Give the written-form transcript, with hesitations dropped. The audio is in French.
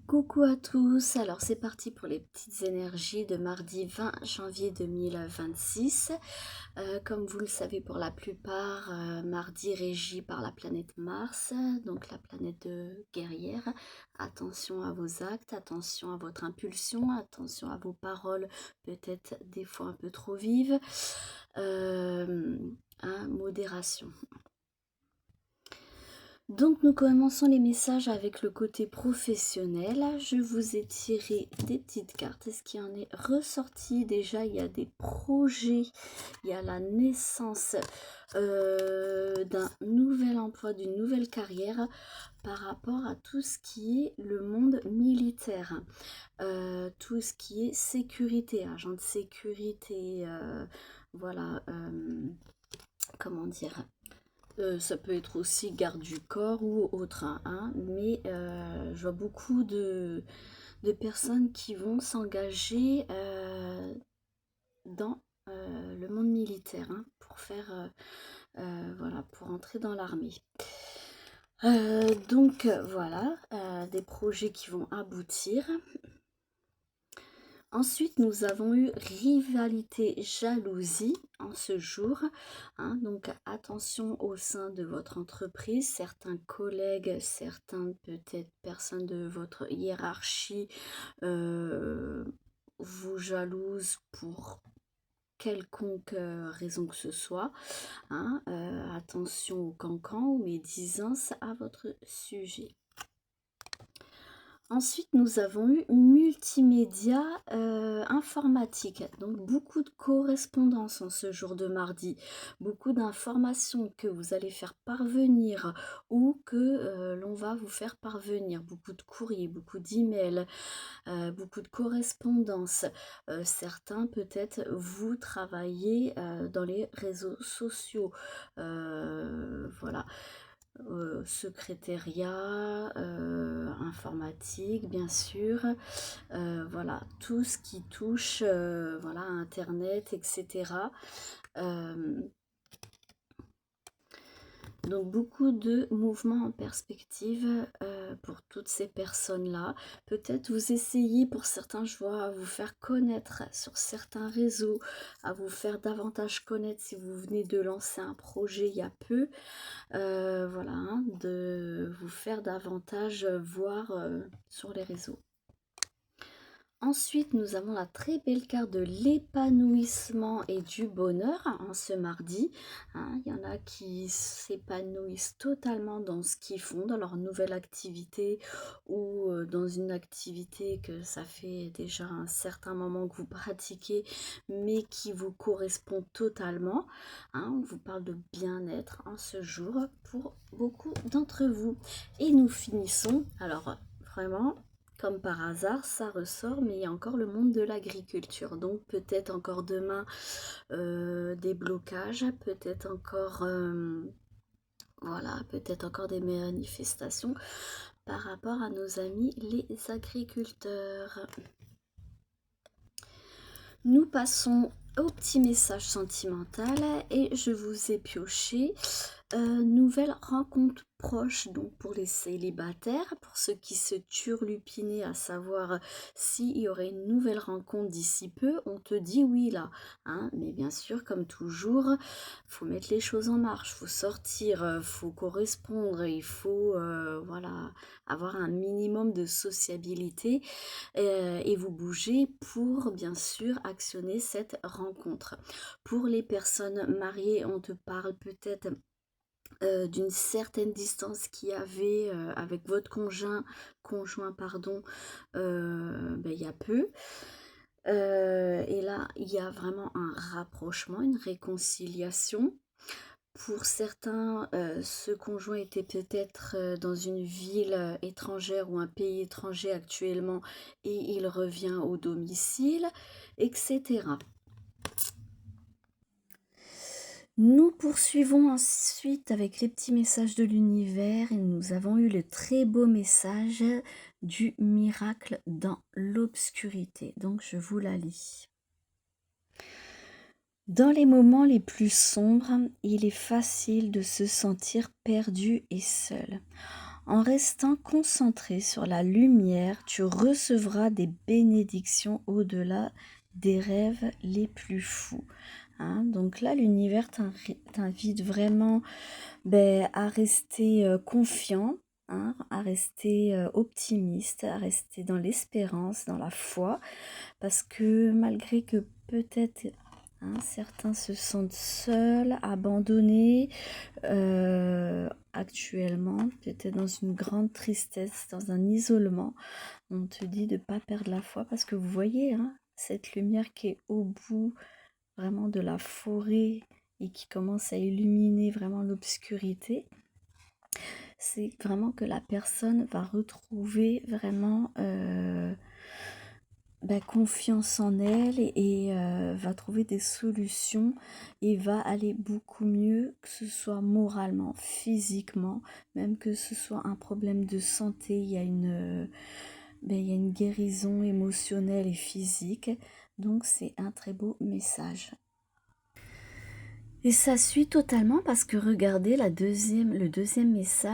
Coucou à tous, alors c'est parti pour les petites énergies de mardi 20 janvier 2026. Comme vous le savez pour la plupart, mardi régi par la planète Mars, donc la planète de guerrière. Attention à vos actes, attention à votre impulsion, attention à vos paroles, peut-être des fois un peu trop vives. Modération. Donc nous commençons les messages avec le côté professionnel. Je vous ai tiré des petites cartes. Est-ce qu'il y en est ressorti déjà? Il y a des projets, il y a la naissance d'un nouvel emploi, d'une nouvelle carrière par rapport à tout ce qui est le monde militaire. Tout ce qui est sécurité, agent de sécurité, voilà, comment dire, ça peut être aussi garde du corps ou autre, mais je vois beaucoup de personnes qui vont s'engager dans le monde militaire, pour faire, voilà, pour entrer dans l'armée. Donc voilà, des projets qui vont aboutir. Ensuite, nous avons eu rivalité, jalousie en ce jour. Donc, attention au sein de votre entreprise. Certains collègues, certaines peut-être personnes de votre hiérarchie vous jalousent pour quelconque raison que ce soit. Attention aux cancans ou médisances à votre sujet. Ensuite, nous avons eu multimédia informatique, donc beaucoup de correspondance en ce jour de mardi, beaucoup d'informations que vous allez faire parvenir ou que l'on va vous faire parvenir, beaucoup de courriers, beaucoup d'emails, beaucoup de correspondance. Certains peut-être vous travaillez dans les réseaux sociaux, voilà. Secrétariat, informatique, bien sûr, voilà, tout ce qui touche voilà, à Internet, etc. Donc beaucoup de mouvements en perspective pour toutes ces personnes-là. Peut-être vous essayez, pour certains, je vois, à vous faire connaître sur certains réseaux, à vous faire davantage connaître si vous venez de lancer un projet il y a peu. Voilà, de vous faire davantage voir sur les réseaux. Ensuite, nous avons la très belle carte de l'épanouissement et du bonheur en ce mardi. Il y en a qui s'épanouissent totalement dans ce qu'ils font, dans leur nouvelle activité ou dans une activité que ça fait déjà un certain moment que vous pratiquez, mais qui vous correspond totalement. On vous parle de bien-être en ce jour pour beaucoup d'entre vous. Et nous finissons, alors vraiment, comme par hasard, ça ressort, mais il y a encore le monde de l'agriculture. Donc peut-être encore demain des blocages, peut-être encore, voilà, peut-être encore des manifestations par rapport à nos amis les agriculteurs. Nous passons au petit message sentimental et je vous ai pioché nouvelle rencontre proche, donc pour les célibataires, pour ceux qui se turlupinaient à savoir s'il y aurait une nouvelle rencontre d'ici peu, on te dit oui là, mais bien sûr comme toujours, faut mettre les choses en marche, faut sortir, faut correspondre, il faut voilà, avoir un minimum de sociabilité et vous bouger pour bien sûr actionner cette rencontre. Pour les personnes mariées, on te parle peut-être d'une certaine distance qu'il y avait avec votre conjoint pardon, il y a peu. Et là, il y a vraiment un rapprochement, une réconciliation. Pour certains, ce conjoint était peut-être dans une ville étrangère ou un pays étranger actuellement et il revient au domicile, etc. Nous poursuivons ensuite avec les petits messages de l'univers et nous avons eu le très beau message du miracle dans l'obscurité. Donc je vous la lis. Dans les moments les plus sombres, il est facile de se sentir perdu et seul. En restant concentré sur la lumière, tu recevras des bénédictions au-delà des rêves les plus fous. Hein. Donc là, l'univers t'invite vraiment à rester confiant, hein, à rester optimiste, à rester dans l'espérance, dans la foi, parce que malgré que peut-être certains se sentent seuls, abandonnés, actuellement, peut-être dans une grande tristesse, dans un isolement, on te dit de ne pas perdre la foi, parce que vous voyez, cette lumière qui est au bout vraiment de la forêt et qui commence à illuminer vraiment l'obscurité, c'est vraiment que la personne va retrouver vraiment confiance en elle et va trouver des solutions et va aller beaucoup mieux, que ce soit moralement, physiquement, même que ce soit un problème de santé, il y a une guérison émotionnelle et physique. Donc c'est un très beau message. Et ça suit totalement parce que regardez le deuxième message.